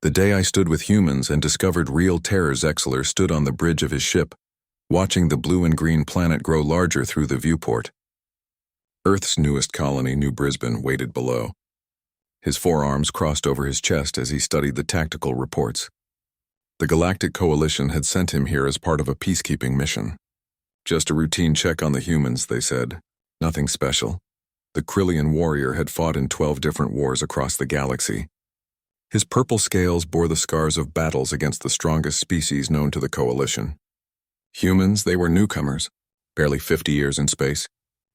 The day I stood with humans and discovered real terror. Zexler stood on the bridge of his ship, watching the blue and green planet grow larger through the viewport. Earth's newest colony, New Brisbane, waited below. His forearms crossed over his chest as he studied the tactical reports. The Galactic Coalition had sent him here as part of a peacekeeping mission. Just a routine check on the humans, they said. Nothing special. The Krillian warrior had fought in 12 different wars across the galaxy. His purple scales bore the scars of battles against the strongest species known to the Coalition. Humans, they were newcomers, barely 50 years in space.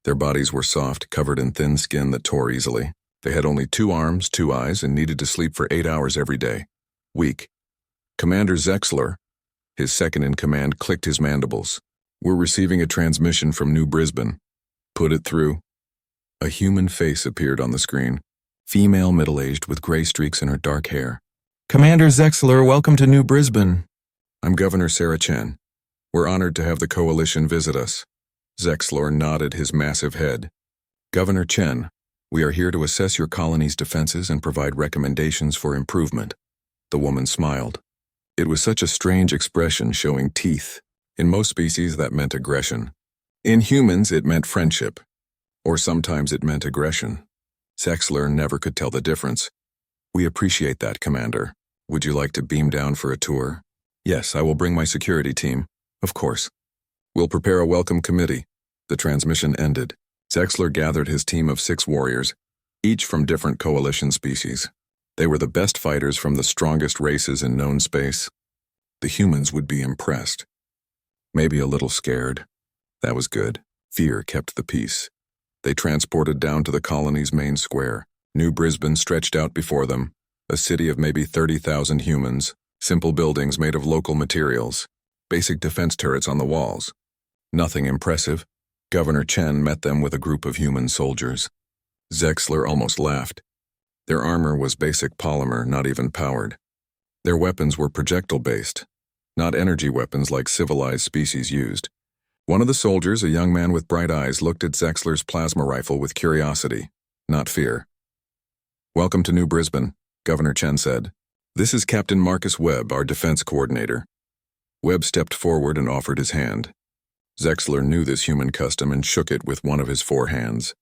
Their bodies were soft, covered in thin skin that tore easily. They had only 2 arms, 2 eyes, and needed to sleep for 8 hours every day. Weak. Commander Zexler, his second-in-command, clicked his mandibles. "We're receiving a transmission from New Brisbane." "Put it through." A human face appeared on the screen. Female, middle-aged, with gray streaks in her dark hair. "Commander Zexler, welcome to New Brisbane." "I'm Governor Sarah Chen. We're honored to have the Coalition visit us." Zexler nodded his massive head. "Governor Chen, we are here to assess your colony's defenses and provide recommendations for improvement." The woman smiled. It was such a strange expression, showing teeth. In most species, that meant aggression. In humans, it meant friendship. Or sometimes it meant aggression. Zexler never could tell the difference. "We appreciate that, Commander. Would you like to beam down for a tour?" "Yes, I will bring my security team." "Of course." "We'll prepare a welcome committee." The transmission ended. Zexler gathered his team of 6 warriors, each from different Coalition species. They were the best fighters from the strongest races in known space. The humans would be impressed. Maybe a little scared. That was good. Fear kept the peace. They transported down to the colony's main square. New Brisbane stretched out before them, a city of maybe 30,000 humans, simple buildings made of local materials, basic defense turrets on the walls. Nothing impressive. Governor Chen met them with a group of human soldiers. Zexler almost laughed. Their armor was basic polymer, not even powered. Their weapons were projectile-based, not energy weapons like civilized species used. One of the soldiers, a young man with bright eyes, looked at Zexler's plasma rifle with curiosity, not fear. "Welcome to New Brisbane," Governor Chen said. "This is Captain Marcus Webb, our defense coordinator." Webb stepped forward and offered his hand. Zexler knew this human custom and shook it with one of his 4 hands.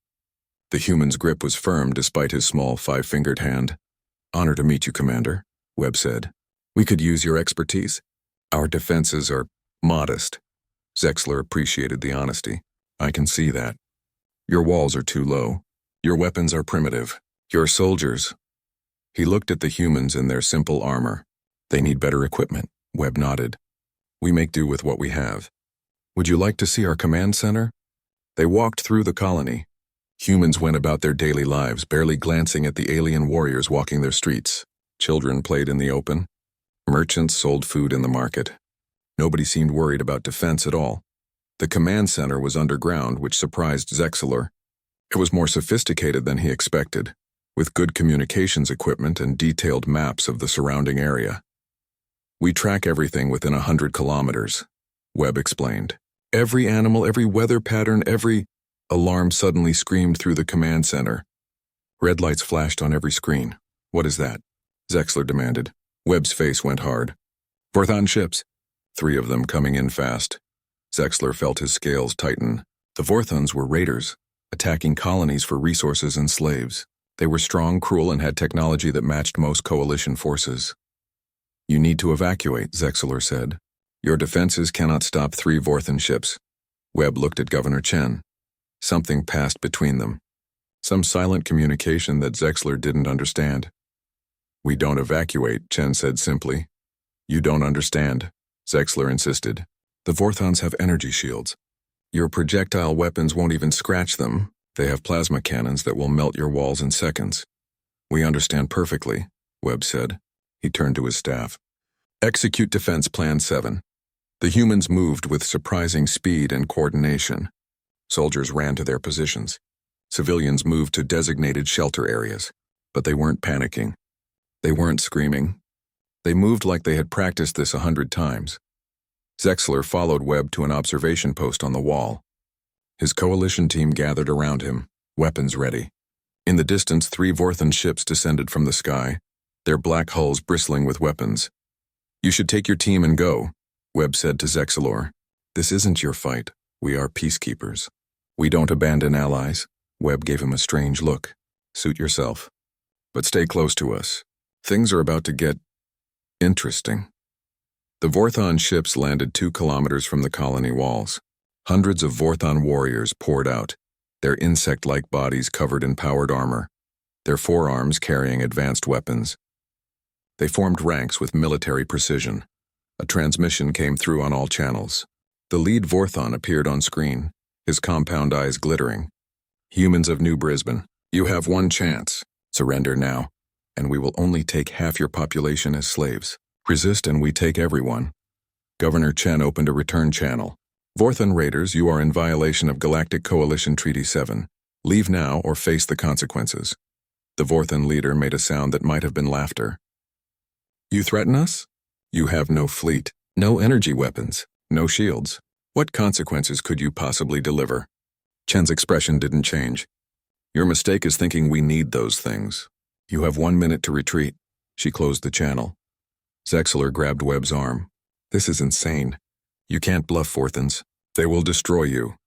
The human's grip was firm despite his small 5-fingered hand. "Honor to meet you, Commander," Webb said. "We could use your expertise. Our defenses are modest." Zexler appreciated the honesty. "I can see that. Your walls are too low. Your weapons are primitive. Your soldiers—" He looked at the humans in their simple armor. "They need better equipment," Webb nodded. "We make do with what we have. Would you like to see our command center?" They walked through the colony. Humans went about their daily lives, barely glancing at the alien warriors walking their streets. Children played in the open. Merchants sold food in the market. Nobody seemed worried about defense at all. The command center was underground, which surprised Zexler. It was more sophisticated than he expected, with good communications equipment and detailed maps of the surrounding area. "We track everything within 100 kilometers, Webb explained. "Every animal, every weather pattern, every—" Alarm suddenly screamed through the command center. Red lights flashed on every screen. "What is that?" Zexler demanded. Webb's face went hard. "Vorthon ships." 3 of them coming in fast. Zexler felt his scales tighten. The Vorthons were raiders, attacking colonies for resources and slaves. They were strong, cruel, and had technology that matched most Coalition forces. "You need to evacuate," Zexler said. "Your defenses cannot stop 3 Vorthon ships." Webb looked at Governor Chen. Something passed between them. Some silent communication that Zexler didn't understand. "We don't evacuate," Chen said simply. "You don't understand," Zexler insisted. "The Vorthons have energy shields. Your projectile weapons won't even scratch them. They have plasma cannons that will melt your walls in seconds." "We understand perfectly," Webb said. He turned to his staff. "Execute Defense Plan 7. The humans moved with surprising speed and coordination. Soldiers ran to their positions. Civilians moved to designated shelter areas, but they weren't panicking. They weren't screaming. They moved like they had practiced this 100 times. Zexler followed Webb to an observation post on the wall. His Coalition team gathered around him, weapons ready. In the distance, 3 Vorthon ships descended from the sky. their black hulls bristling with weapons. "You should take your team and go," Webb said to Zexalor. "This isn't your fight. We are peacekeepers. We don't abandon allies." Webb gave him a strange look. "Suit yourself. But stay close to us. Things are about to get interesting." The Vorthon ships landed 2 kilometers from the colony walls. Hundreds of Vorthon warriors poured out, their insect-like bodies covered in powered armor, their forearms carrying advanced weapons. They formed ranks with military precision. A transmission came through on all channels. The lead Vorthon appeared on screen, his compound eyes glittering. "Humans of New Brisbane, you have one chance. Surrender now, and we will only take half your population as slaves. Resist and we take everyone." Governor Chen opened a return channel. "Vorthon raiders, you are in violation of Galactic Coalition Treaty 7. Leave now or face the consequences." The Vorthon leader made a sound that might have been laughter. "You threaten us? You have no fleet, no energy weapons, no shields. What consequences could you possibly deliver?" Chen's expression didn't change. "Your mistake is thinking we need those things. You have 1 minute to retreat." She closed the channel. Zexalor grabbed Webb's arm. "This is insane. You can't bluff Vorthons. They will destroy you."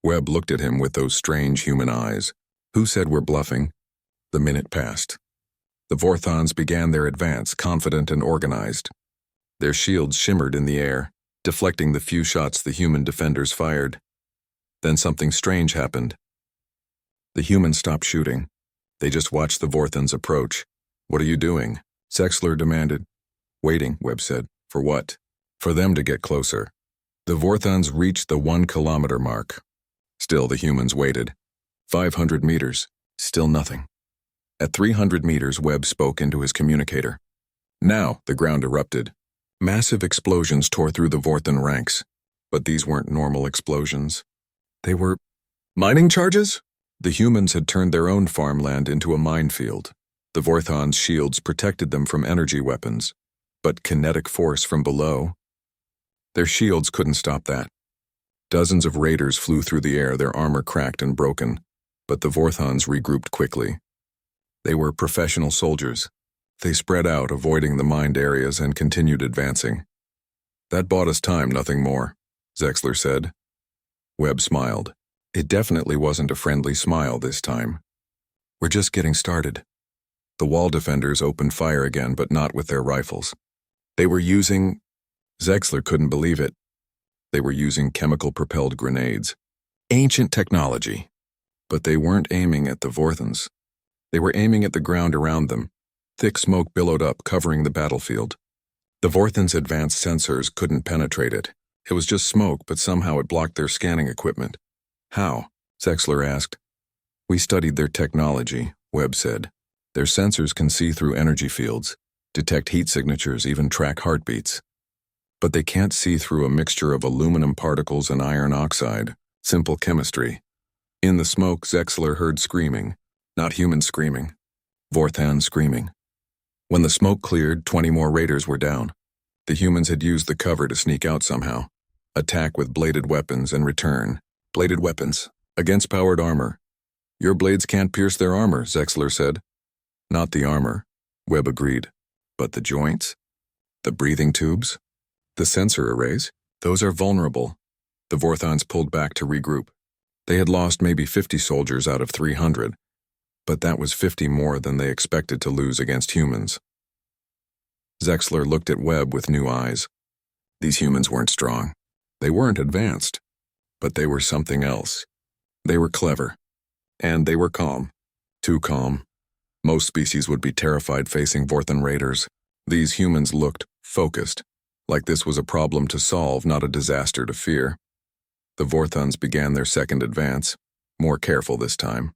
Webb looked at him with those strange human eyes. "Who said we're bluffing?" The minute passed. The Vorthons began their advance, confident and organized. Their shields shimmered in the air, deflecting the few shots the human defenders fired. Then something strange happened. The humans stopped shooting. They just watched the Vorthons approach. "What are you doing?" Zexalor demanded. "Waiting," Webb said. "For what?" "For them to get closer." The Vorthons reached the 1-kilometer mark. Still the humans waited. 500 meters. Still nothing. At 300 meters, Webb spoke into his communicator. Now, the ground erupted. Massive explosions tore through the Vorthon ranks. But these weren't normal explosions. They were mining charges? The humans had turned their own farmland into a minefield. The Vorthon's shields protected them from energy weapons, but kinetic force from below? Their shields couldn't stop that. Dozens of raiders flew through the air, their armor cracked and broken, but the Vorthons regrouped quickly. They were professional soldiers. They spread out, avoiding the mined areas, and continued advancing. "That bought us time, nothing more," Zexalor said. Webb smiled. It definitely wasn't a friendly smile this time. "We're just getting started." The wall defenders opened fire again, but not with their rifles. They were using... Zexalor couldn't believe it. They were using chemical-propelled grenades. Ancient technology. But they weren't aiming at the Vorthons. They were aiming at the ground around them. Thick smoke billowed up, covering the battlefield. The Vorthons' advanced sensors couldn't penetrate it. It was just smoke, but somehow it blocked their scanning equipment. "How?" Zexalor asked. "We studied their technology," Webb said. "Their sensors can see through energy fields, detect heat signatures, even track heartbeats. But they can't see through a mixture of aluminum particles and iron oxide. Simple chemistry." In the smoke, Zexalor heard screaming. Not human screaming. Vorthon screaming. When the smoke cleared, 20 more raiders were down. The humans had used the cover to sneak out somehow. Attack with bladed weapons and return. Bladed weapons. Against powered armor. "Your blades can't pierce their armor," Zexalor said. "Not the armor," Webb agreed. "But the joints? The breathing tubes? The sensor arrays? Those are vulnerable." The Vorthons pulled back to regroup. They had lost maybe 50 soldiers out of 300, but that was 50 more than they expected to lose against humans. Zexalor looked at Webb with new eyes. These humans weren't strong. They weren't advanced. But they were something else. They were clever. And they were calm. Too calm. Most species would be terrified facing Vorthon raiders. These humans looked focused, like this was a problem to solve, not a disaster to fear. The Vorthons began their second advance, more careful this time.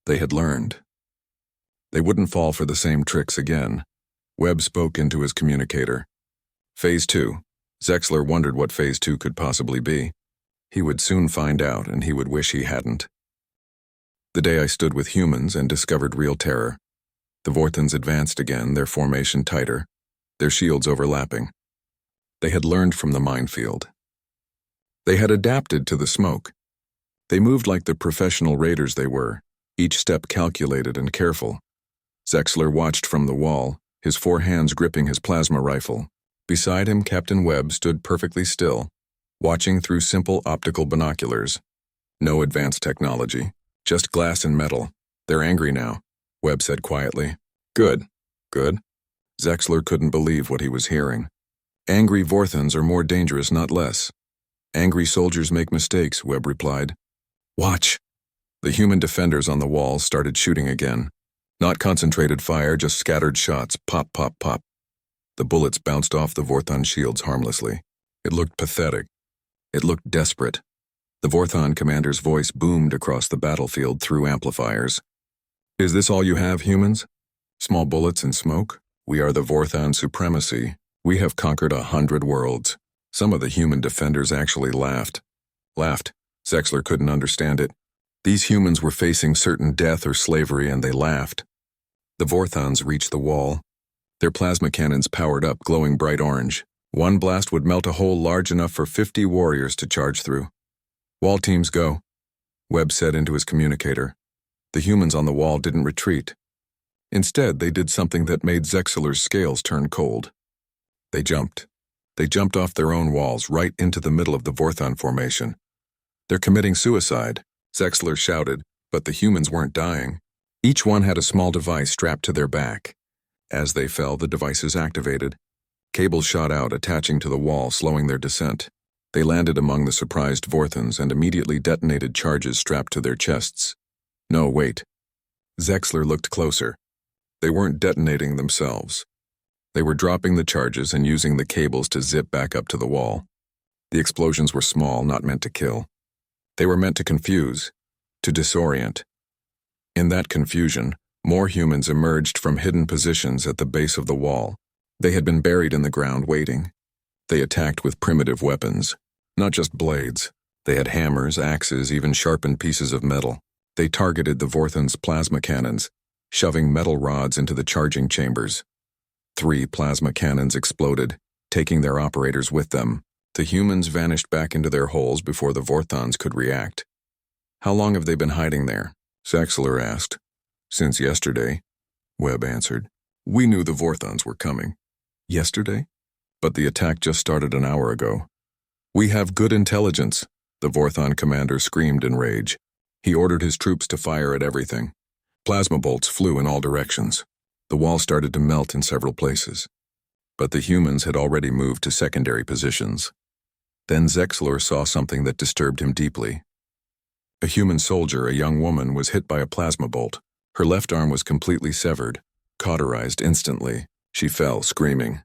They had learned. They wouldn't fall for the same tricks again. Webb spoke into his communicator. Phase 2. Zexalor wondered what Phase 2 could possibly be. He would soon find out, and he would wish he hadn't. The day I stood with humans and discovered real terror. The Vorthons advanced again, their formation tighter, their shields overlapping. They had learned from the minefield. They had adapted to the smoke. They moved like the professional raiders they were, each step calculated and careful. Zexler watched from the wall, his 4 hands gripping his plasma rifle. Beside him, Captain Webb stood perfectly still, watching through simple optical binoculars. No advanced technology, just glass and metal. They're angry now, Webb said quietly. Good. Good. Zexler couldn't believe what he was hearing. Angry Vorthans are more dangerous, not less. Angry soldiers make mistakes, Webb replied. Watch. The human defenders on the walls started shooting again. Not concentrated fire, just scattered shots. Pop, pop, pop. The bullets bounced off the Vorthon shields harmlessly. It looked pathetic. It looked desperate. The Vorthon commander's voice boomed across the battlefield through amplifiers. Is this all you have, humans? Small bullets and smoke? We are the Vorthon supremacy. We have conquered 100 worlds. Some of the human defenders actually laughed. Laughed. Zexler couldn't understand it. These humans were facing certain death or slavery, and they laughed. The Vorthons reached the wall. Their plasma cannons powered up, glowing bright orange. One blast would melt a hole large enough for 50 warriors to charge through. Wall teams go, Webb said into his communicator. The humans on the wall didn't retreat. Instead, they did something that made Zexler's scales turn cold. They jumped. They jumped off their own walls, right into the middle of the Vorthon formation. They're committing suicide, Zexler shouted, but the humans weren't dying. Each one had a small device strapped to their back. As they fell, the devices activated. Cables shot out, attaching to the wall, slowing their descent. They landed among the surprised Vorthons and immediately detonated charges strapped to their chests. No, wait. Zexler looked closer. They weren't detonating themselves. They were dropping the charges and using the cables to zip back up to the wall. The explosions were small, not meant to kill. They were meant to confuse, to disorient. In that confusion, more humans emerged from hidden positions at the base of the wall. They had been buried in the ground waiting. They attacked with primitive weapons, not just blades. They had hammers, axes, even sharpened pieces of metal. They targeted the Vorthons' plasma cannons, shoving metal rods into the charging chambers. 3 plasma cannons exploded, taking their operators with them. The humans vanished back into their holes before the Vorthons could react. How long have they been hiding there? Zexler asked. Since yesterday, Webb answered. We knew the Vorthons were coming. Yesterday? But the attack just started an hour ago. We have good intelligence, the Vorthon commander screamed in rage. He ordered his troops to fire at everything. Plasma bolts flew in all directions. The wall started to melt in several places. But the humans had already moved to secondary positions. Then Zexler saw something that disturbed him deeply. A human soldier, a young woman, was hit by a plasma bolt. Her left arm was completely severed, cauterized instantly. She fell, screaming.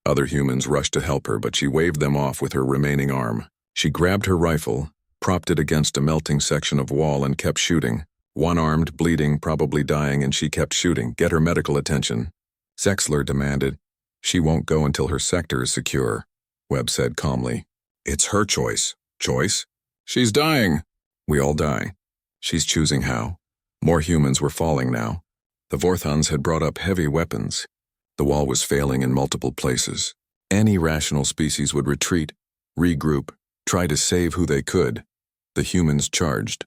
Other humans rushed to help her, but she waved them off with her remaining arm. She grabbed her rifle, propped it against a melting section of wall, and kept shooting. One-armed, bleeding, probably dying, and she kept shooting. Get her medical attention. Zexler demanded. She won't go until her sector is secure, Webb said calmly. It's her choice. Choice? She's dying. We all die. She's choosing how. More humans were falling now. The Vorthons had brought up heavy weapons. The wall was failing in multiple places. Any rational species would retreat, regroup, try to save who they could. The humans charged.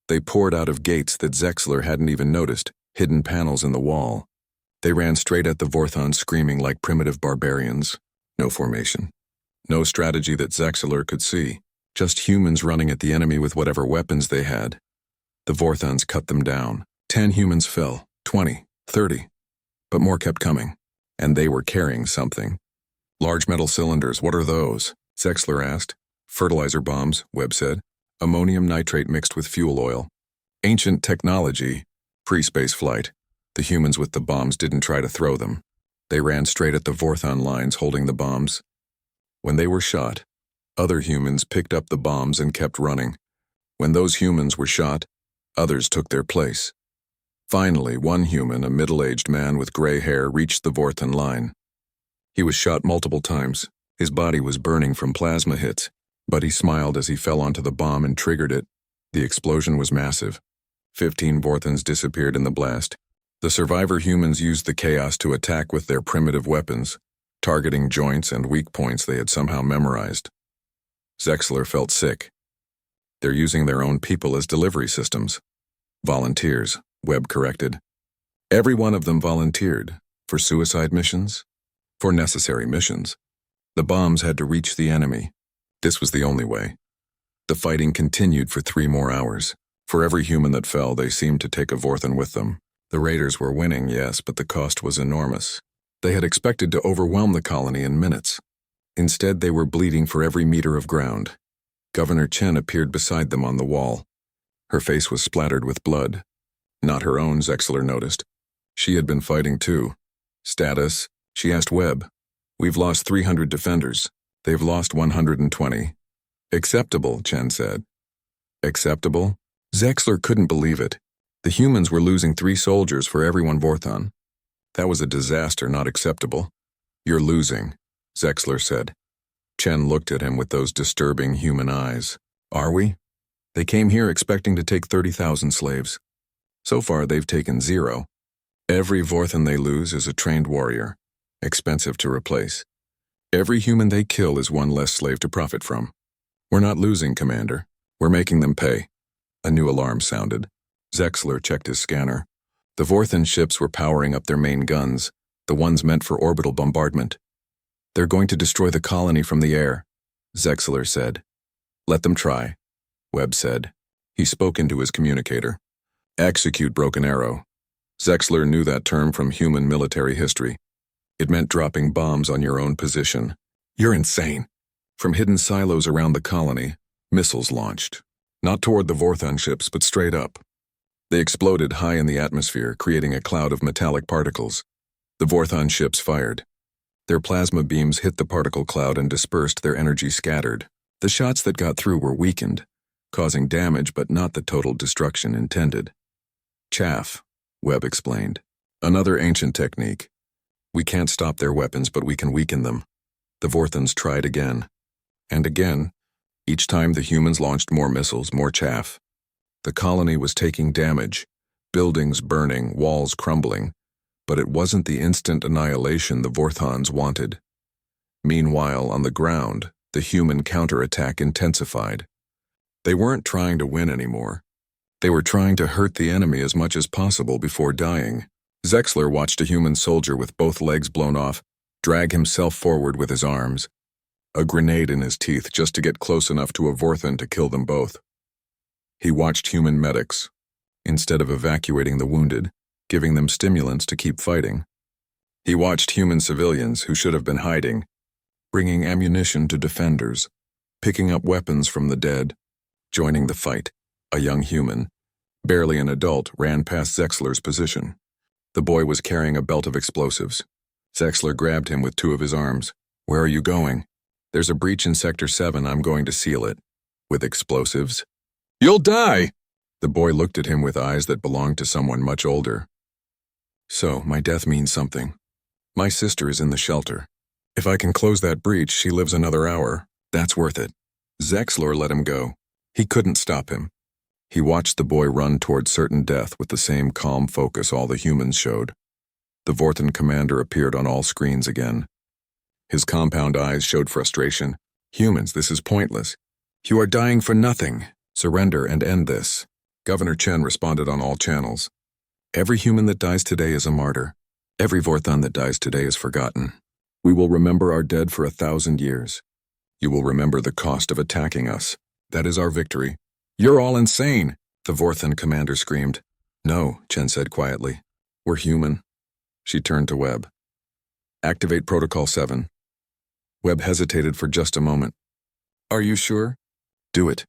They poured out of gates that Zexler hadn't even noticed, hidden panels in the wall. They ran straight at the Vorthons, screaming like primitive barbarians. No formation. No strategy that Zexler could see. Just humans running at the enemy with whatever weapons they had. The Vorthons cut them down. 10 humans fell, 20, 30. But more kept coming. And they were carrying something. Large metal cylinders, what are those? Zexler asked. Fertilizer bombs, Webb said. Ammonium nitrate mixed with fuel oil. Ancient technology, pre-space flight. The humans with the bombs didn't try to throw them. They ran straight at the Vorthon lines holding the bombs. When they were shot, other humans picked up the bombs and kept running. When those humans were shot, others took their place. Finally, one human, a middle-aged man with gray hair, reached the Vorthon line. He was shot multiple times. His body was burning from plasma hits, but he smiled as he fell onto the bomb and triggered it. The explosion was massive. 15 Vorthons disappeared in the blast. The survivor humans used the chaos to attack with their primitive weapons, targeting joints and weak points they had somehow memorized. Zexler felt sick. They're using their own people as delivery systems. Volunteers, Webb corrected. Every one of them volunteered. For suicide missions? For necessary missions. The bombs had to reach the enemy. This was the only way. The fighting continued for 3 more hours. For every human that fell, they seemed to take a Vorthan with them. The raiders were winning, yes, but the cost was enormous. They had expected to overwhelm the colony in minutes. Instead, they were bleeding for every meter of ground. Governor Chen appeared beside them on the wall. Her face was splattered with blood. Not her own, Zexler noticed. She had been fighting too. Status? She asked Webb. We've lost 300 defenders. They've lost 120. Acceptable, Chen said. Acceptable? Zexler couldn't believe it. The humans were losing 3 soldiers for every 1 Vorthan. That was a disaster, not acceptable. You're losing, Zexler said. Chen looked at him with those disturbing human eyes. Are we? They came here expecting to take 30,000 slaves. So far, they've taken 0. Every Vorthan they lose is a trained warrior, expensive to replace. Every human they kill is 1 less slave to profit from. We're not losing, Commander. We're making them pay. A new alarm sounded. Zexler checked his scanner. The Vorthan ships were powering up their main guns, the ones meant for orbital bombardment. They're going to destroy the colony from the air, Zexler said. Let them try, Webb said. He spoke into his communicator. Execute Broken Arrow. Zexler knew that term from human military history. It meant dropping bombs on your own position. You're insane. From hidden silos around the colony, missiles launched. Not toward the Vorthan ships, but straight up. They exploded high in the atmosphere, creating a cloud of metallic particles. The Vorthan ships fired. Their plasma beams hit the particle cloud and dispersed, their energy scattered. The shots that got through were weakened, causing damage but not the total destruction intended. Chaff, Webb explained. Another ancient technique. We can't stop their weapons, but we can weaken them. The Vorthans tried again. And again. Each time the humans launched more missiles, more chaff. The colony was taking damage, buildings burning, walls crumbling, but it wasn't the instant annihilation the Vorthans wanted. Meanwhile, on the ground, the human counterattack intensified. They weren't trying to win anymore. They were trying to hurt the enemy as much as possible before dying. Zexler watched a human soldier with both legs blown off drag himself forward with his arms, a grenade in his teeth just to get close enough to a Vorthan to kill them both. He watched human medics, instead of evacuating the wounded, giving them stimulants to keep fighting. He watched human civilians who should have been hiding, bringing ammunition to defenders, picking up weapons from the dead, joining the fight. A young human, barely an adult, ran past Zexler's position. The boy was carrying a belt of explosives. Zexler grabbed him with 2 of his arms. Where are you going? There's a breach in Sector 7, I'm going to seal it. With explosives? You'll die! The boy looked at him with eyes that belonged to someone much older. So, my death means something. My sister is in the shelter. If I can close that breach, she lives another hour. That's worth it. Zexler let him go. He couldn't stop him. He watched the boy run toward certain death with the same calm focus all the humans showed. The Vorthan commander appeared on all screens again. His compound eyes showed frustration. Humans, this is pointless. You are dying for nothing. Surrender and end this. Governor Chen responded on all channels. Every human that dies today is a martyr. Every Vorthan that dies today is forgotten. We will remember our dead for 1,000 years. You will remember the cost of attacking us. That is our victory. You're all insane, the Vorthan commander screamed. No, Chen said quietly. We're human. She turned to Webb. Activate Protocol 7. Webb hesitated for just a moment. Are you sure? Do it.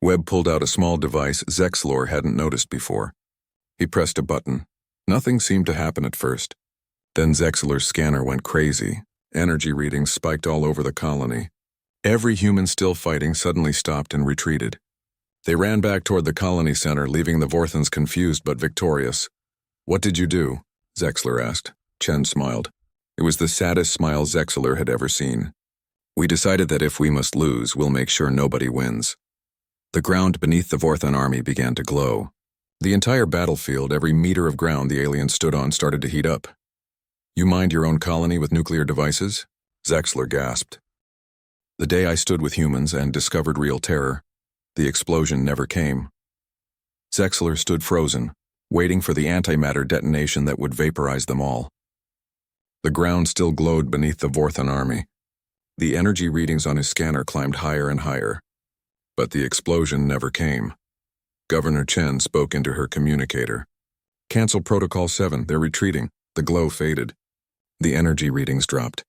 Webb pulled out a small device Zexler hadn't noticed before. He pressed a button. Nothing seemed to happen at first. Then Zexler's scanner went crazy. Energy readings spiked all over the colony. Every human still fighting suddenly stopped and retreated. They ran back toward the colony center, leaving the Vorthans confused but victorious. What did you do? Zexler asked. Chen smiled. It was the saddest smile Zexler had ever seen. We decided that if we must lose, we'll make sure nobody wins. The ground beneath the Vorthan army began to glow. The entire battlefield, every meter of ground the aliens stood on, started to heat up. You mined your own colony with nuclear devices? Zexler gasped. The day I stood with humans and discovered real terror, the explosion never came. Zexler stood frozen, waiting for the antimatter detonation that would vaporize them all. The ground still glowed beneath the Vorthon army. The energy readings on his scanner climbed higher and higher. But the explosion never came. Governor Chen spoke into her communicator. "Cancel Protocol 7, they're retreating." The glow faded. The energy readings dropped.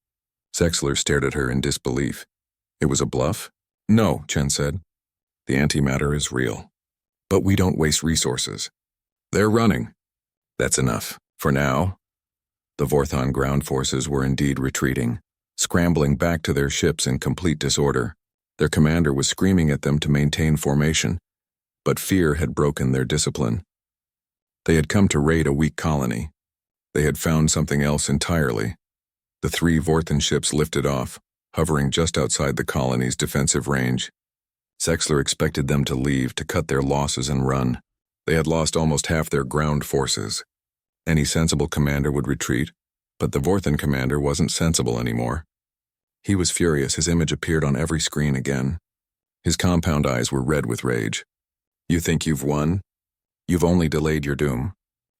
Zexler stared at her in disbelief. "It was a bluff?" "No," Chen said. "The antimatter is real. But we don't waste resources. They're running. That's enough. For now." The Vorthon ground forces were indeed retreating, scrambling back to their ships in complete disorder. Their commander was screaming at them to maintain formation, but fear had broken their discipline. They had come to raid a weak colony. They had found something else entirely. The 3 Vorthon ships lifted off, hovering just outside the colony's defensive range. Zexler expected them to leave, to cut their losses and run. They had lost almost half their ground forces. Any sensible commander would retreat, but the Vorthon commander wasn't sensible anymore. He was furious. His image appeared on every screen again. His compound eyes were red with rage. "You think you've won? You've only delayed your doom.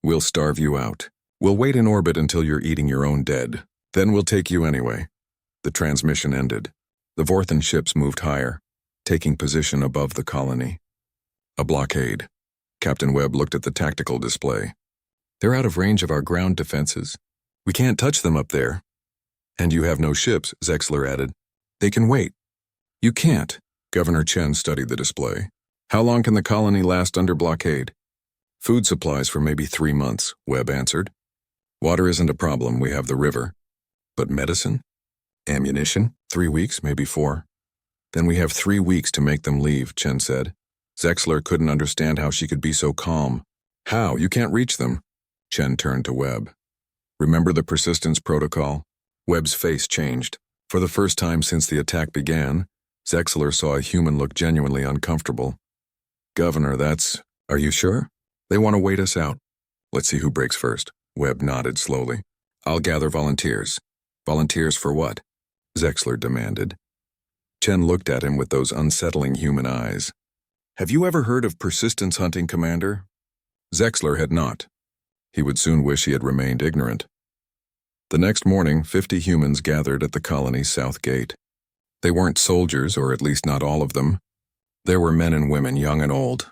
We'll starve you out. We'll wait in orbit until you're eating your own dead. Then we'll take you anyway." The transmission ended. The Vorthon ships moved higher, taking position above the colony. A blockade. Captain Webb looked at the tactical display. "They're out of range of our ground defenses. We can't touch them up there." "And you have no ships," Zexler added. "They can wait." "You can't." Governor Chen studied the display. "How long can the colony last under blockade?" "Food supplies for maybe 3 months," Webb answered. "Water isn't a problem, we have the river. But medicine? Ammunition? 3 weeks, maybe 4. "Then we have 3 weeks to make them leave," Chen said. Zexler couldn't understand how she could be so calm. "How? You can't reach them." Chen turned to Webb. "Remember the persistence protocol?" Webb's face changed. For the first time since the attack began, Zexler saw a human look genuinely uncomfortable. "Governor, Are you sure? They want to wait us out." "Let's see who breaks first." Webb nodded slowly. "I'll gather volunteers." "Volunteers for what?" Zexler demanded. Chen looked at him with those unsettling human eyes. "Have you ever heard of persistence hunting, Commander?" Zexler had not. He would soon wish he had remained ignorant. The next morning, 50 humans gathered at the colony's south gate. They weren't soldiers, or at least not all of them. There were men and women, young and old.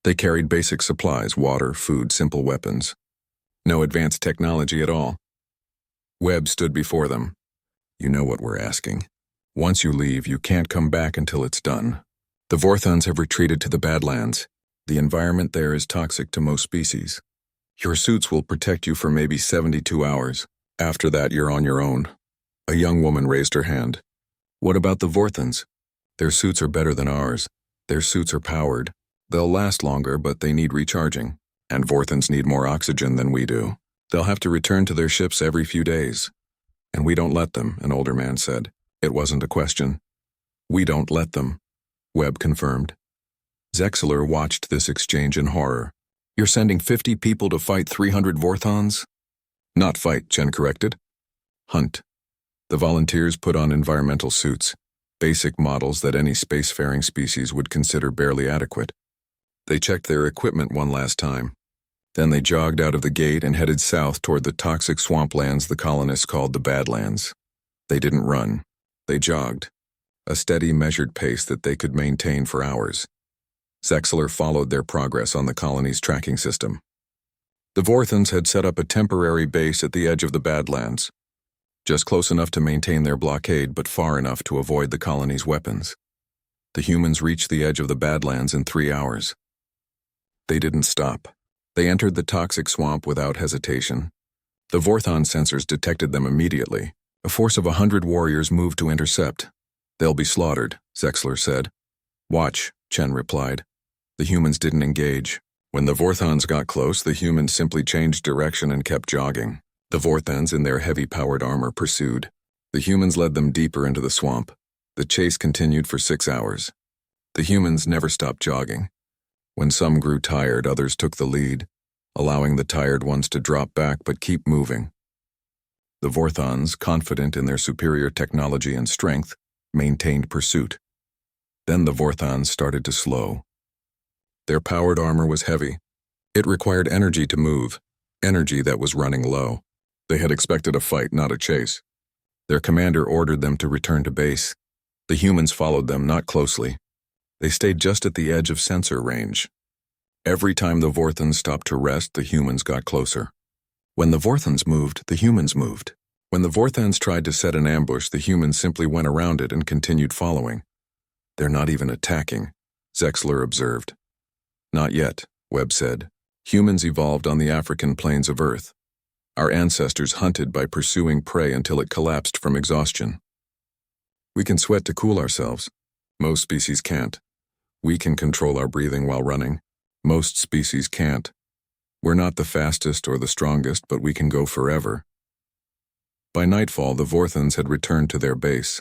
They carried basic supplies, water, food, simple weapons. No advanced technology at all. Webb stood before them. "You know what we're asking. Once you leave, you can't come back until it's done. The Vorthons have retreated to the Badlands. The environment there is toxic to most species. Your suits will protect you for maybe 72 hours. After that, you're on your own." A young woman raised her hand. "What about the Vorthons?" "Their suits are better than ours. Their suits are powered. They'll last longer, but they need recharging. And Vorthons need more oxygen than we do. They'll have to return to their ships every few days." "And we don't let them," an older man said. It wasn't a question. "We don't let them," Webb confirmed. Zexler watched this exchange in horror. "You're sending 50 people to fight 300 Vorthons?" "Not fight," Chen corrected. "Hunt." The volunteers put on environmental suits, basic models that any spacefaring species would consider barely adequate. They checked their equipment one last time. Then they jogged out of the gate and headed south toward the toxic swamplands the colonists called the Badlands. They didn't run. They jogged, a steady, measured pace that they could maintain for hours. Zexler followed their progress on the colony's tracking system. The Vorthons had set up a temporary base at the edge of the Badlands, just close enough to maintain their blockade but far enough to avoid the colony's weapons. The humans reached the edge of the Badlands in 3 hours. They didn't stop. They entered the toxic swamp without hesitation. The Vorthon sensors detected them immediately. A force of 100 warriors moved to intercept. "They'll be slaughtered," Zexler said. "Watch," Chen replied. The humans didn't engage. When the Vorthons got close, the humans simply changed direction and kept jogging. The Vorthons, in their heavy-powered armor, pursued. The humans led them deeper into the swamp. The chase continued for 6 hours. The humans never stopped jogging. When some grew tired, others took the lead, allowing the tired ones to drop back but keep moving. The Vorthons, confident in their superior technology and strength, maintained pursuit. Then the Vorthons started to slow. Their powered armor was heavy. It required energy to move, energy that was running low. They had expected a fight, not a chase. Their commander ordered them to return to base. The humans followed them, not closely. They stayed just at the edge of sensor range. Every time the Vorthans stopped to rest, the humans got closer. When the Vorthans moved, the humans moved. When the Vorthans tried to set an ambush, the humans simply went around it and continued following. They're not even attacking, Zexler observed. Not yet, Webb said. Humans evolved on the African plains of Earth. Our ancestors hunted by pursuing prey until it collapsed from exhaustion. We can sweat to cool ourselves. Most species can't. We can control our breathing while running. Most species can't. We're not the fastest or the strongest, but we can go forever. By nightfall, the Vorthans had returned to their base.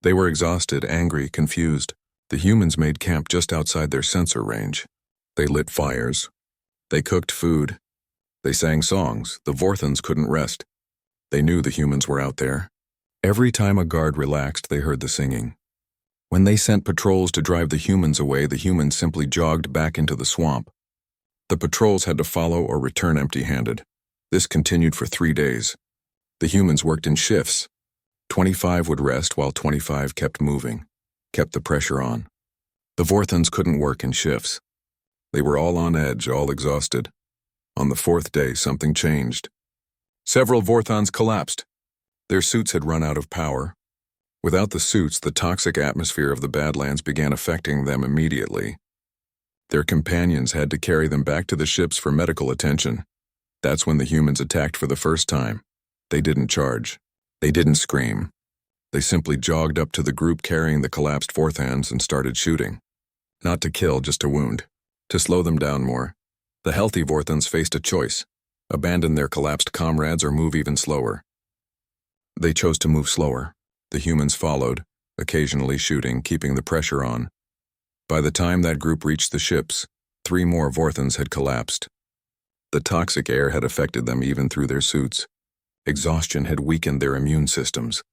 They were exhausted, angry, confused. The humans made camp just outside their sensor range. They lit fires. They cooked food. They sang songs. The Vorthans couldn't rest. They knew the humans were out there. Every time a guard relaxed, they heard the singing. When they sent patrols to drive the humans away, the humans simply jogged back into the swamp. The patrols had to follow or return empty-handed. This continued for 3 days. The humans worked in shifts. 25 would rest while 25 kept moving, kept the pressure on. The Vorthans couldn't work in shifts. They were all on edge, all exhausted. On the 4th day, something changed. Several Vorthans collapsed. Their suits had run out of power. Without the suits, the toxic atmosphere of the Badlands began affecting them immediately. Their companions had to carry them back to the ships for medical attention. That's when the humans attacked for the first time. They didn't charge. They didn't scream. They simply jogged up to the group carrying the collapsed Vorthans and started shooting. Not to kill, just to wound. To slow them down more. The healthy Vorthans faced a choice: abandon their collapsed comrades or move even slower. They chose to move slower. The humans followed, occasionally shooting, keeping the pressure on. By the time that group reached the ships, 3 more Vorthans had collapsed. The toxic air had affected them even through their suits. Exhaustion had weakened their immune systems.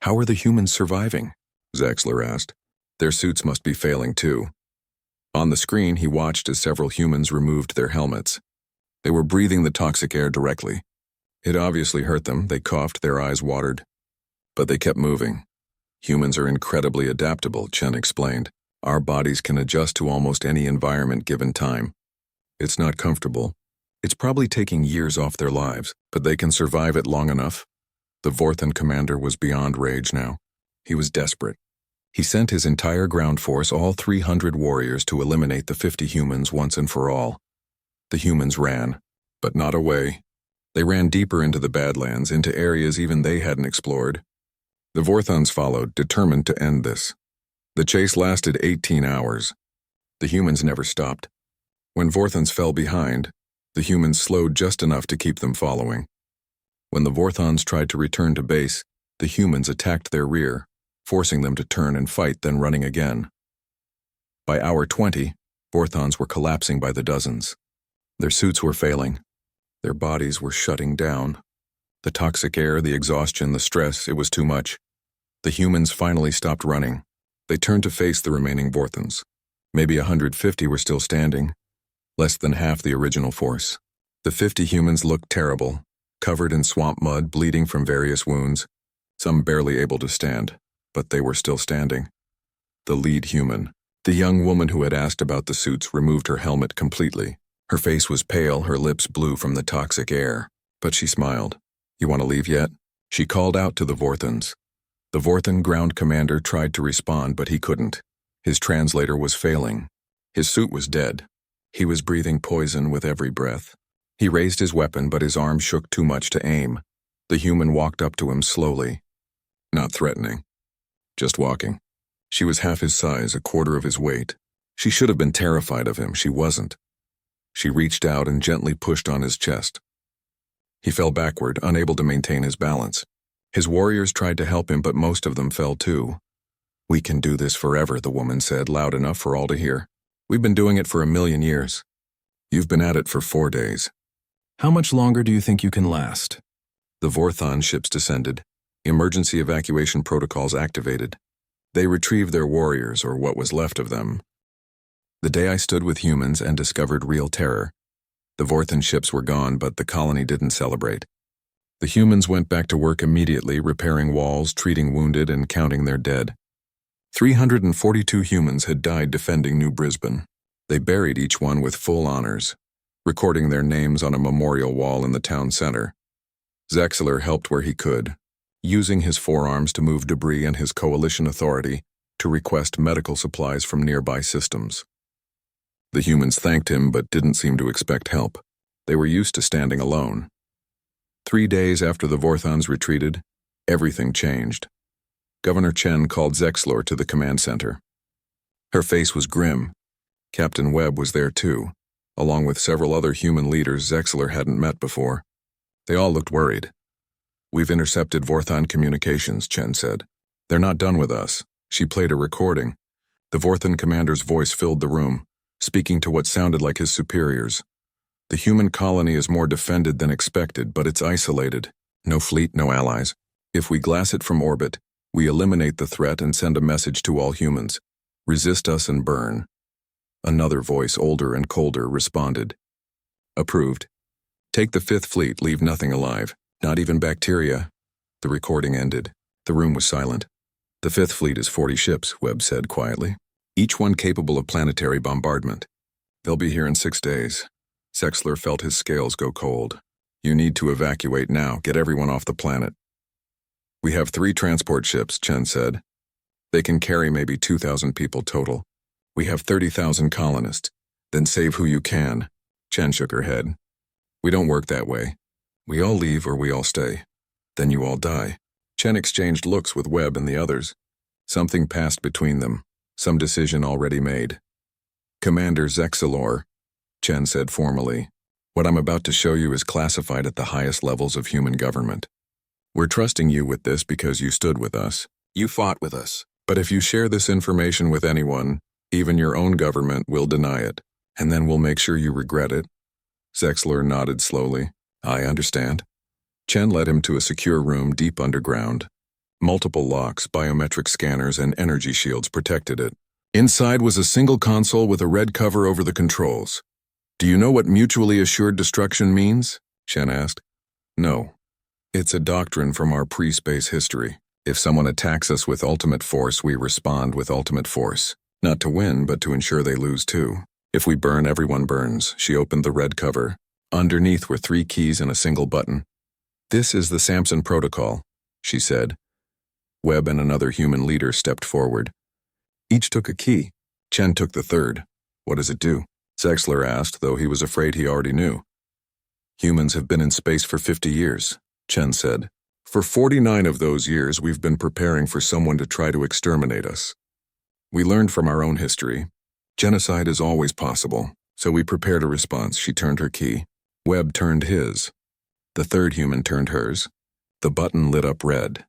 How are the humans surviving? Zexler asked. Their suits must be failing too. On the screen, he watched as several humans removed their helmets. They were breathing the toxic air directly. It obviously hurt them. They coughed, their eyes watered. But they kept moving. Humans are incredibly adaptable, Chen explained. Our bodies can adjust to almost any environment given time. It's not comfortable. It's probably taking years off their lives, but they can survive it long enough. The Vorthan commander was beyond rage now. He was desperate. He sent his entire ground force, all 300 warriors, to eliminate the 50 humans once and for all. The humans ran, but not away. They ran deeper into the Badlands, into areas even they hadn't explored. The Vorthans followed, determined to end this. The chase lasted 18 hours. The humans never stopped. When Vorthans fell behind, the humans slowed just enough to keep them following. When the Vorthans tried to return to base, the humans attacked their rear, forcing them to turn and fight, then running again. By hour 20, Vorthans were collapsing by the dozens. Their suits were failing. Their bodies were shutting down. The toxic air, the exhaustion, the stress, it was too much. The humans finally stopped running. They turned to face the remaining Vorthans. Maybe 150 were still standing, less than half the original force. The 50 humans looked terrible, covered in swamp mud, bleeding from various wounds, some barely able to stand, but they were still standing. The lead human, the young woman who had asked about the suits, removed her helmet completely. Her face was pale, her lips blue from the toxic air, but she smiled. "You want to leave yet?" She called out to the Vorthans. The Vorthan ground commander tried to respond, but he couldn't. His translator was failing. His suit was dead. He was breathing poison with every breath. He raised his weapon, but his arm shook too much to aim. The human walked up to him slowly. Not threatening. Just walking. She was half his size, a quarter of his weight. She should have been terrified of him. She wasn't. She reached out and gently pushed on his chest. He fell backward, unable to maintain his balance. His warriors tried to help him, but most of them fell too. "We can do this forever," the woman said, loud enough for all to hear. "We've been doing it for 1,000,000 years. You've been at it for 4 days. How much longer do you think you can last?" The Vorthon ships descended. Emergency evacuation protocols activated. They retrieved their warriors, or what was left of them. The day I stood with humans and discovered real terror. The Vorthan ships were gone, but the colony didn't celebrate. The humans went back to work immediately, repairing walls, treating wounded, and counting their dead. 342 humans had died defending New Brisbane. They buried each one with full honors, recording their names on a memorial wall in the town center. Zexler helped where he could, using his forearms to move debris and his coalition authority to request medical supplies from nearby systems. The humans thanked him but didn't seem to expect help. They were used to standing alone. 3 days after the Vorthons retreated, everything changed. Governor Chen called Zexler to the command center. Her face was grim. Captain Webb was there too, along with several other human leaders Zexler hadn't met before. They all looked worried. "We've intercepted Vorthon communications," Chen said. "They're not done with us." She played a recording. The Vorthon commander's voice filled the room, speaking to what sounded like his superiors. "The human colony is more defended than expected, but it's isolated. No fleet, no allies. If we glass it from orbit, we eliminate the threat and send a message to all humans. Resist us and burn." Another voice, older and colder, responded. "Approved. Take the 5th Fleet, leave nothing alive, not even bacteria." The recording ended. The room was silent. "The 5th Fleet is 40 ships," Webb said quietly. "Each one capable of planetary bombardment. They'll be here in 6 days. Zexler felt his scales go cold. "You need to evacuate now. Get everyone off the planet." "We have 3 transport ships," Chen said. "They can carry maybe 2,000 people total. We have 30,000 colonists. Then save who you can." Chen shook her head. "We don't work that way. We all leave or we all stay. Then you all die." Chen exchanged looks with Webb and the others. Something passed between them, some decision already made. "Commander Zexler," Chen said formally, "what I'm about to show you is classified at the highest levels of human government. We're trusting you with this because you stood with us. You fought with us. But if you share this information with anyone, even your own government will deny it, and then we'll make sure you regret it." Zexler nodded slowly. "I understand." Chen led him to a secure room deep underground. Multiple locks, biometric scanners, and energy shields protected it. Inside was a single console with a red cover over the controls. "Do you know what mutually assured destruction means?" Chen asked. "No. It's a doctrine from our pre-space history. If someone attacks us with ultimate force, we respond with ultimate force. Not to win, but to ensure they lose too. If we burn, everyone burns." She opened the red cover. Underneath were 3 keys and a single button. "This is the Samson Protocol," she said. Webb and another human leader stepped forward. Each took a key. Chen took the 3rd. "What does it do?" Zexler asked, though he was afraid he already knew. "Humans have been in space for 50 years, Chen said. "For 49 of those years, we've been preparing for someone to try to exterminate us. We learned from our own history. Genocide is always possible, so we prepared a response." She turned her key. Webb turned his. The 3rd human turned hers. The button lit up red.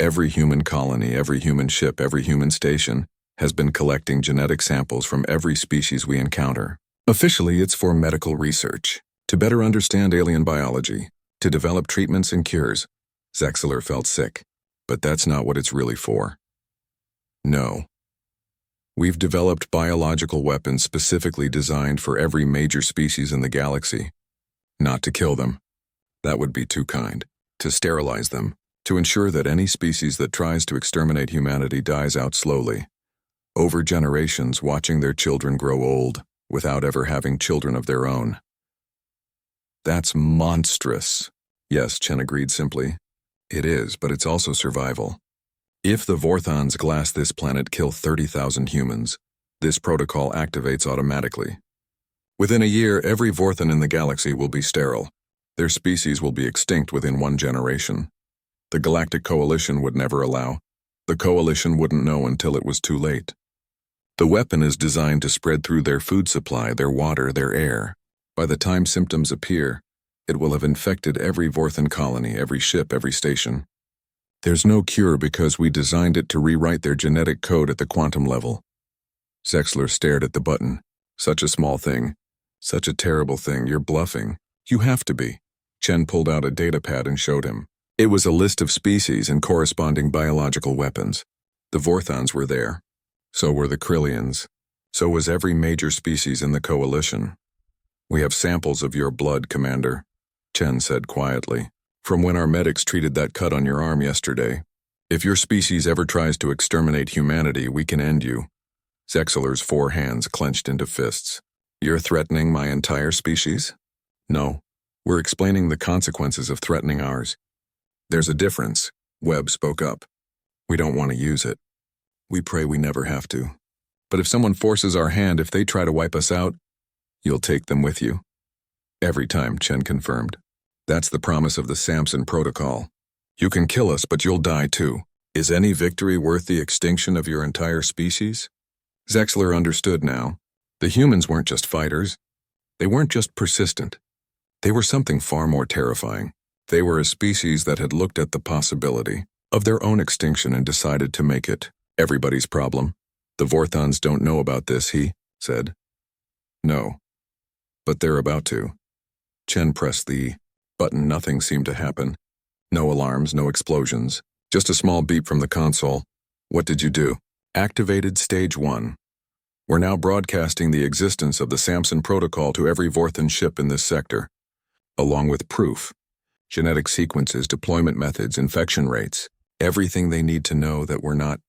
Every human colony, every human ship, every human station has been collecting genetic samples from every species we encounter. Officially, it's for medical research, to better understand alien biology, to develop treatments and cures. Zexler felt sick, but that's not what it's really for. No. We've developed biological weapons specifically designed for every major species in the galaxy. Not to kill them. That would be too kind. To sterilize them, to ensure that any species that tries to exterminate humanity dies out slowly, over generations watching their children grow old without ever having children of their own. That's monstrous. Yes, Chen agreed simply. It is, but it's also survival. If the Vorthons glass this planet, kill 30,000 humans, this protocol activates automatically. Within a year, every Vorthon in the galaxy will be sterile. Their species will be extinct within 1 generation. The Galactic Coalition would never allow. The Coalition wouldn't know until it was too late. The weapon is designed to spread through their food supply, their water, their air. By the time symptoms appear, it will have infected every Vorthon colony, every ship, every station. There's no cure because we designed it to rewrite their genetic code at the quantum level. Zexler stared at the button. Such a small thing. Such a terrible thing. You're bluffing. You have to be. Chen pulled out a datapad and showed him. It was a list of species and corresponding biological weapons. The Vorthons were there. So were the Krillians. So was every major species in the Coalition. We have samples of your blood, Commander, Chen said quietly, from when our medics treated that cut on your arm yesterday. If your species ever tries to exterminate humanity, we can end you. Zexeler's 4 hands clenched into fists. You're threatening my entire species? No. We're explaining the consequences of threatening ours. There's a difference, Webb spoke up. We don't want to use it. We pray we never have to. But if someone forces our hand, if they try to wipe us out, you'll take them with you. Every time, Chen confirmed. That's the promise of the Samson Protocol. You can kill us, but you'll die too. Is any victory worth the extinction of your entire species? Zexler understood now. The humans weren't just fighters. They weren't just persistent. They were something far more terrifying. They were a species that had looked at the possibility of their own extinction and decided to make it everybody's problem. The Vorthons don't know about this, he said. No. But they're about to. Chen pressed the button. Nothing seemed to happen. No alarms, no explosions. Just a small beep from the console. What did you do? Activated Stage 1. We're now broadcasting the existence of the Samson Protocol to every Vorthon ship in this sector, along with proof. Genetic sequences, deployment methods, infection rates. Everything they need to know that we're not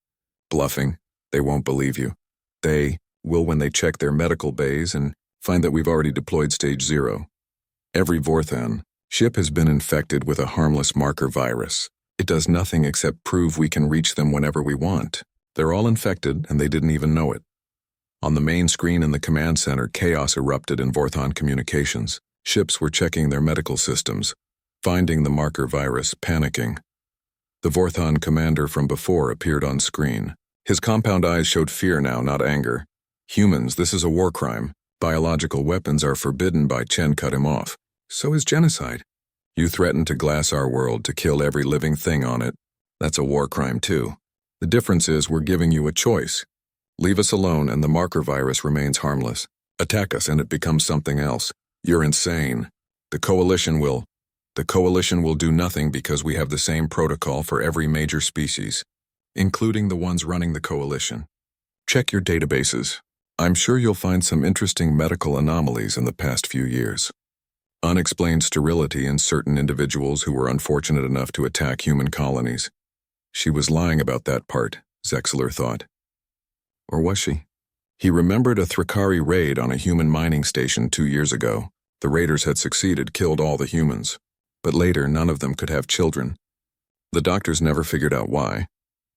bluffing. They won't believe you. They will when they check their medical bays and find that we've already deployed Stage 0. Every Vorthon ship has been infected with a harmless marker virus. It does nothing except prove we can reach them whenever we want. They're all infected, and they didn't even know it. On the main screen in the command center, chaos erupted in Vorthon communications. Ships were checking their medical systems, finding the marker virus, panicking. The Vorthon commander from before appeared on screen. His compound eyes showed fear now, not anger. Humans, this is a war crime. Biological weapons are forbidden by Chen cut him off. So is genocide. You threaten to glass our world, to kill every living thing on it. That's a war crime too. The difference is we're giving you a choice. Leave us alone and the marker virus remains harmless. Attack us and it becomes something else. You're insane. The coalition will do nothing because we have the same protocol for every major species, including the ones running the coalition. Check your databases. I'm sure you'll find some interesting medical anomalies in the past few years. Unexplained sterility in certain individuals who were unfortunate enough to attack human colonies. She was lying about that part, Zexler thought. Or was she? He remembered a Thrakari raid on a human mining station 2 years ago. The raiders had succeeded, killed all the humans. But later, none of them could have children. The doctors never figured out why.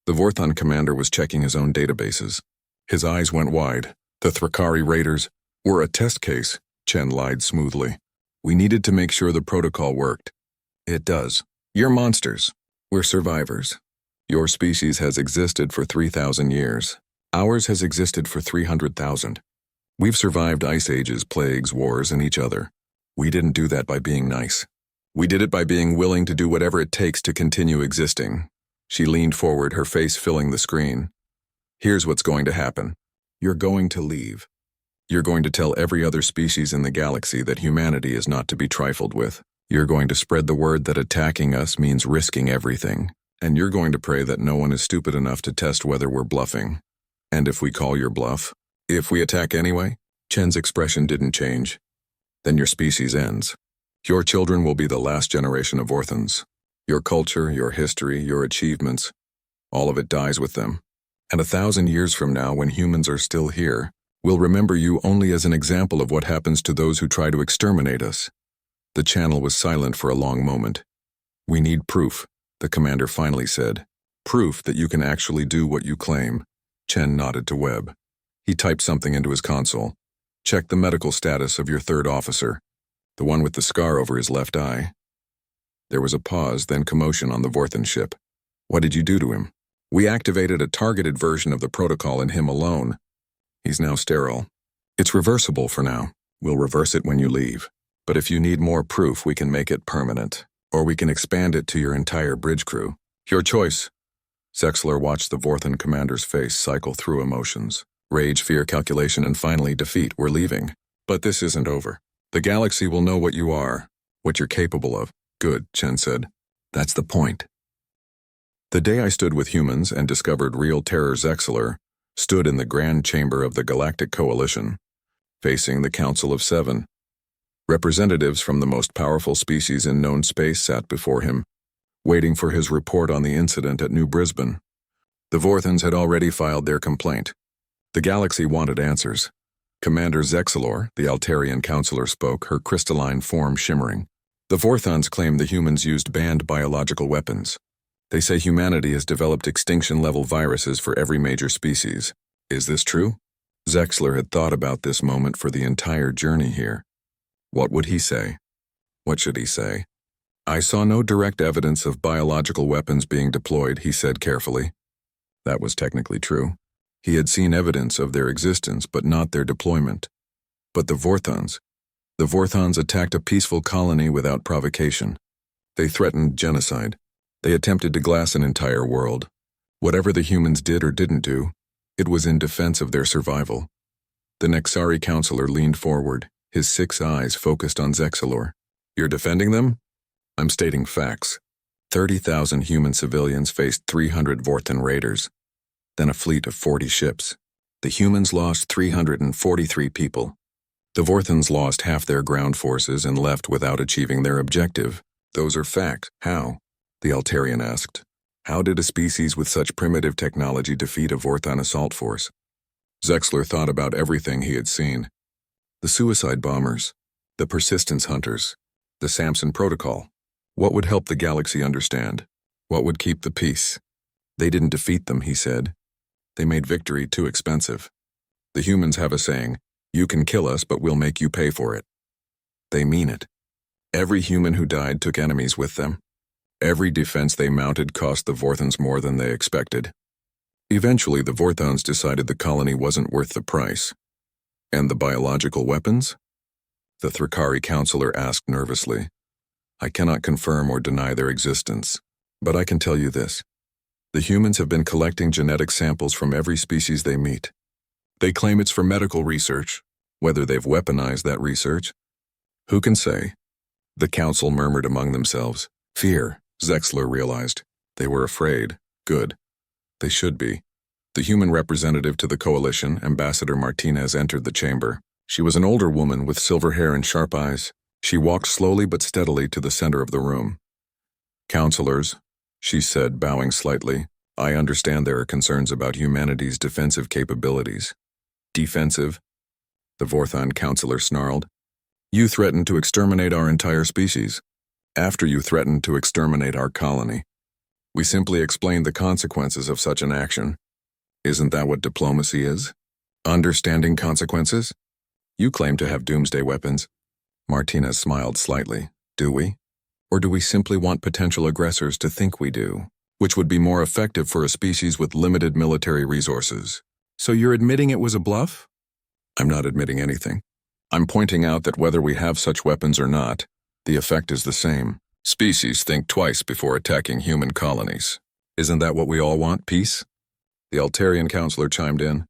The Vorthon commander was checking his own databases. His eyes went wide. The Thrakari raiders were a test case, Chen lied smoothly. We needed to make sure the protocol worked. It does. You're monsters. We're survivors. Your species has existed for 3,000 years. Ours has existed for 300,000. We've survived ice ages, plagues, wars, and each other. We didn't do that by being nice. We did it by being willing to do whatever it takes to continue existing. She leaned forward, her face filling the screen. Here's what's going to happen. You're going to leave. You're going to tell every other species in the galaxy that humanity is not to be trifled with. You're going to spread the word that attacking us means risking everything. And you're going to pray that no one is stupid enough to test whether we're bluffing. And if we call your bluff, if we attack anyway, Chen's expression didn't change. Then your species ends. Your children will be the last generation of Vorthons. Your culture, your history, your achievements, all of it dies with them. And 1,000 years from now, when humans are still here, we'll remember you only as an example of what happens to those who try to exterminate us. The channel was silent for a long moment. We need proof, the commander finally said. Proof that you can actually do what you claim. Chen nodded to Webb. He typed something into his console. Check the medical status of your third officer, the one with the scar over his left eye. There was a pause, then commotion on the Vorthon ship. What did you do to him? We activated a targeted version of the protocol in him alone. He's now sterile. It's reversible for now. We'll reverse it when you leave. But if you need more proof, we can make it permanent. Or we can expand it to your entire bridge crew. Your choice. Zexler watched the Vorthon commander's face cycle through emotions. Rage, fear, calculation, and finally defeat. We're leaving. But this isn't over. The galaxy will know what you are, what you're capable of. Good, Chen said. That's the point. The day I stood with humans and discovered real terror, Zexler stood in the grand chamber of the Galactic Coalition, facing the Council of Seven. Representatives from the most powerful species in known space sat before him, waiting for his report on the incident at New Brisbane. The Vorthons had already filed their complaint. The galaxy wanted answers. Commander Zexalor, the Altarian counselor, spoke, her crystalline form shimmering. The Vorthons claim the humans used banned biological weapons. They say humanity has developed extinction-level viruses for every major species. Is this true? Zexler had thought about this moment for the entire journey here. What would he say? What should he say? I saw no direct evidence of biological weapons being deployed, he said carefully. That was technically true. He had seen evidence of their existence, but not their deployment. But the Vorthons attacked a peaceful colony without provocation. They threatened genocide. They attempted to glass an entire world. Whatever the humans did or didn't do, it was in defense of their survival. The Nexari counselor leaned forward, his 6 eyes focused on Zexalor. You're defending them? I'm stating facts. 30,000 human civilians faced 300 Vorthon raiders, then a fleet of 40 ships. The humans lost 343 people. The Vorthons lost half their ground forces and left without achieving their objective. Those are facts. How? The Altarian asked. How did a species with such primitive technology defeat a Vorthon assault force? Zexler thought about everything he had seen. The suicide bombers, the persistence hunters, the Samson Protocol. What would help the galaxy understand? What would keep the peace? They didn't defeat them, he said. They made victory too expensive. The humans have a saying, you can kill us, but we'll make you pay for it. They mean it. Every human who died took enemies with them. Every defense they mounted cost the Vorthons more than they expected. Eventually, the Vorthons decided the colony wasn't worth the price. And the biological weapons? The Thrakari counselor asked nervously. I cannot confirm or deny their existence, but I can tell you this. The humans have been collecting genetic samples from every species they meet. They claim it's for medical research. Whether they've weaponized that research, who can say? The council murmured among themselves. Fear, Zexler realized. They were afraid. Good. They should be. The human representative to the coalition, Ambassador Martinez, entered the chamber. She was an older woman with silver hair and sharp eyes. She walked slowly but steadily to the center of the room. Counselors, she said, bowing slightly, I understand there are concerns about humanity's defensive capabilities. Defensive? The Vorthon counselor snarled. You threatened to exterminate our entire species. After you threatened to exterminate our colony. We simply explained the consequences of such an action. Isn't that what diplomacy is? Understanding consequences? You claim to have doomsday weapons. Martinez smiled slightly. Do we? Or do we simply want potential aggressors to think we do, which would be more effective for a species with limited military resources? So you're admitting it was a bluff? I'm not admitting anything. I'm pointing out that whether we have such weapons or not, the effect is the same. Species think twice before attacking human colonies. Isn't that what we all want, peace? The Altarian counselor chimed in.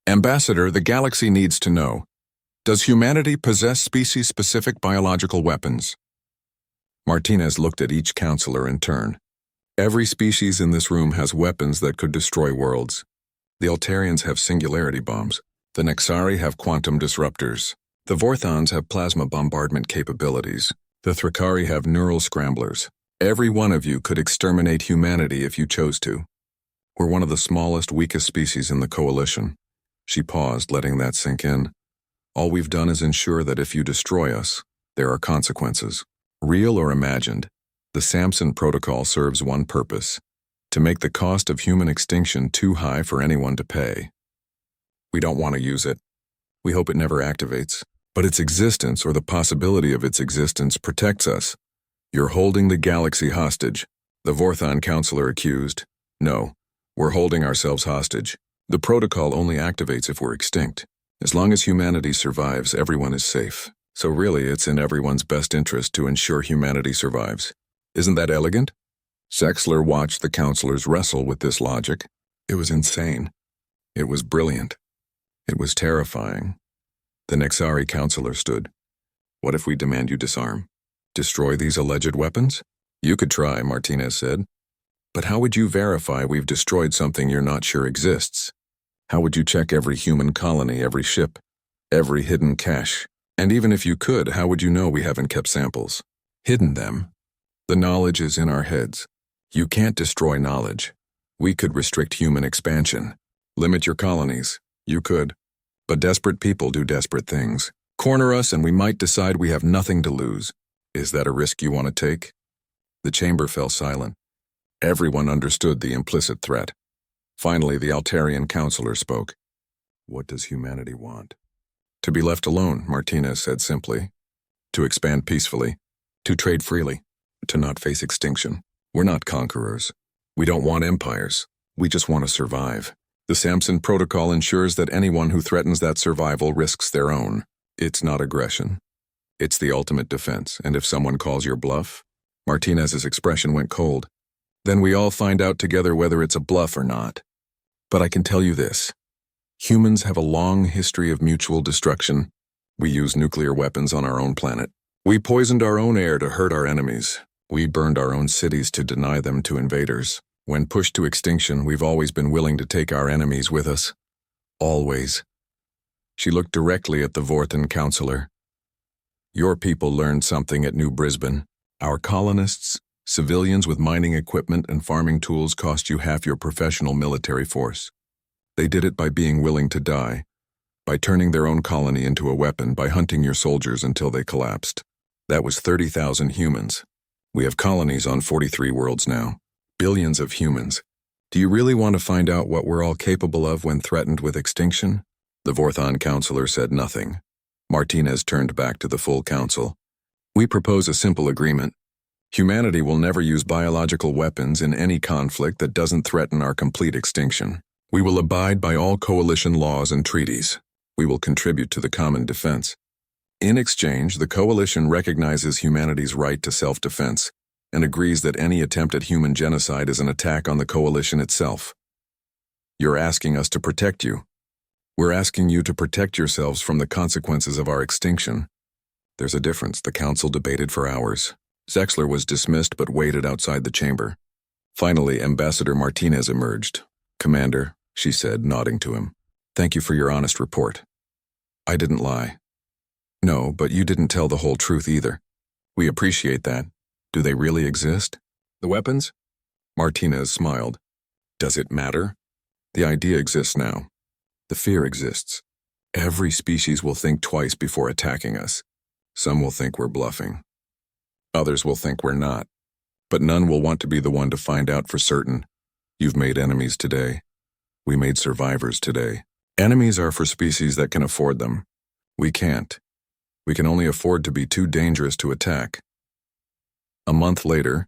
Ambassador, the galaxy needs to know. Does humanity possess species-specific biological weapons? Martinez looked at each counselor in turn. Every species in this room has weapons that could destroy worlds. The Altarians have singularity bombs. The Nexari have quantum disruptors. The Vorthons have plasma bombardment capabilities. The Thrakari have neural scramblers. Every one of you could exterminate humanity if you chose to. We're one of the smallest, weakest species in the coalition. She paused, letting that sink in. All we've done is ensure that if you destroy us, there are consequences. Real or imagined, the Samson Protocol serves one purpose: to make the cost of human extinction too high for anyone to pay. We don't want to use it. We hope it never activates. But its existence, or the possibility of its existence, protects us. You're holding the galaxy hostage, the Vorthon counselor accused. No, we're holding ourselves hostage. The protocol only activates if we're extinct. As long as humanity survives, everyone is safe. So really, it's in everyone's best interest to ensure humanity survives. Isn't that elegant? Zexler watched the counselors wrestle with this logic. It was insane. It was brilliant. It was terrifying. The Nexari counselor stood. What if we demand you disarm? Destroy these alleged weapons? You could try, Martinez said. But how would you verify we've destroyed something you're not sure exists? How would you check every human colony, every ship, every hidden cache? And even if you could, how would you know we haven't kept samples? Hidden them. The knowledge is in our heads. You can't destroy knowledge. We could restrict human expansion. Limit your colonies. You could. But desperate people do desperate things. Corner us and we might decide we have nothing to lose. Is that a risk you want to take? The chamber fell silent. Everyone understood the implicit threat. Finally, the Altarian counselor spoke. What does humanity want? To be left alone, Martinez said simply. To expand peacefully. To trade freely. To not face extinction. We're not conquerors. We don't want empires. We just want to survive. The Samson Protocol ensures that anyone who threatens that survival risks their own. It's not aggression. It's the ultimate defense, and if someone calls your bluff, Martinez's expression went cold. Then we all find out together whether it's a bluff or not. But I can tell you this. Humans have a long history of mutual destruction. We use nuclear weapons on our own planet. We poisoned our own air to hurt our enemies. We burned our own cities to deny them to invaders. When pushed to extinction, we've always been willing to take our enemies with us. Always. She looked directly at the Vorthan counselor. Your people learned something at New Brisbane. Our colonists, civilians with mining equipment and farming tools cost you half your professional military force. They did it by being willing to die, by turning their own colony into a weapon, by hunting your soldiers until they collapsed. That was 30,000 humans. We have colonies on 43 worlds now. Billions of humans. Do you really want to find out what we're all capable of when threatened with extinction? The Vorthan counselor said nothing. Martinez turned back to the full council. We propose a simple agreement. Humanity will never use biological weapons in any conflict that doesn't threaten our complete extinction. We will abide by all coalition laws and treaties. We will contribute to the common defense. In exchange, the coalition recognizes humanity's right to self-defense and agrees that any attempt at human genocide is an attack on the coalition itself. You're asking us to protect you. We're asking you to protect yourselves from the consequences of our extinction. There's a difference. The council debated for hours. Zexler was dismissed but waited outside the chamber. Finally, Ambassador Martinez emerged. Commander, she said, nodding to him. Thank you for your honest report. I didn't lie. No, but you didn't tell the whole truth either. We appreciate that. Do they really exist? The weapons? Martinez smiled. Does it matter? The idea exists now. The fear exists. Every species will think twice before attacking us. Some will think we're bluffing. Others will think we're not. But none will want to be the one to find out for certain. You've made enemies today. We made survivors today. Enemies are for species that can afford them. We can't. We can only afford to be too dangerous to attack. A month later,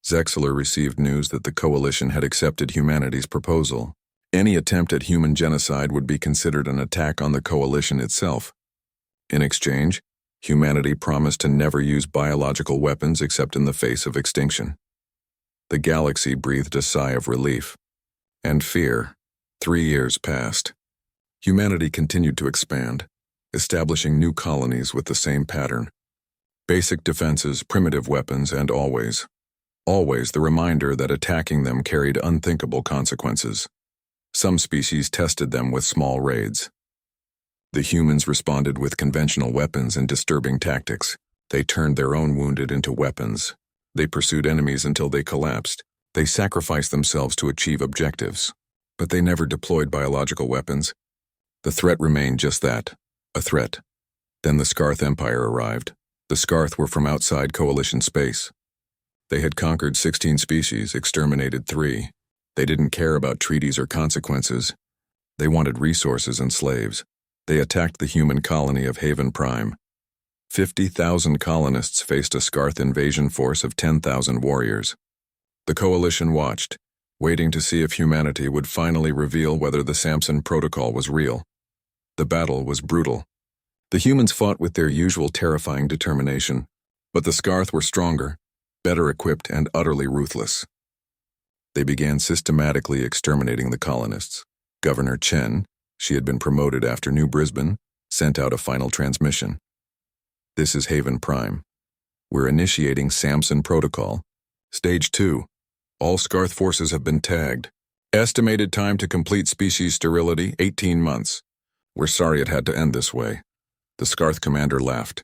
Zexler received news that the coalition had accepted humanity's proposal. Any attempt at human genocide would be considered an attack on the coalition itself. In exchange, humanity promised to never use biological weapons except in the face of extinction. The galaxy breathed a sigh of relief. And fear. 3 years passed. Humanity continued to expand, establishing new colonies with the same pattern. Basic defenses, primitive weapons, and always the reminder that attacking them carried unthinkable consequences. Some species tested them with small raids. The humans responded with conventional weapons and disturbing tactics. They turned their own wounded into weapons. They pursued enemies until they collapsed. They sacrificed themselves to achieve objectives. But they never deployed biological weapons. The threat remained just that, a threat. Then the Scarth Empire arrived. The Scarth were from outside coalition space. They had conquered 16 species, exterminated 3. They didn't care about treaties or consequences. They wanted resources and slaves. They attacked the human colony of Haven Prime. 50,000 colonists faced a Scarth invasion force of 10,000 warriors. The coalition watched, waiting to see if humanity would finally reveal whether the Samson Protocol was real. The battle was brutal. The humans fought with their usual terrifying determination, but the Scarth were stronger, better equipped, and utterly ruthless. They began systematically exterminating the colonists. Governor Chen, she had been promoted after New Brisbane, sent out a final transmission. This is Haven Prime. We're initiating Samson Protocol. Stage 2. All Scarth forces have been tagged. Estimated time to complete species sterility, 18 months. We're sorry it had to end this way. The Scarth commander laughed.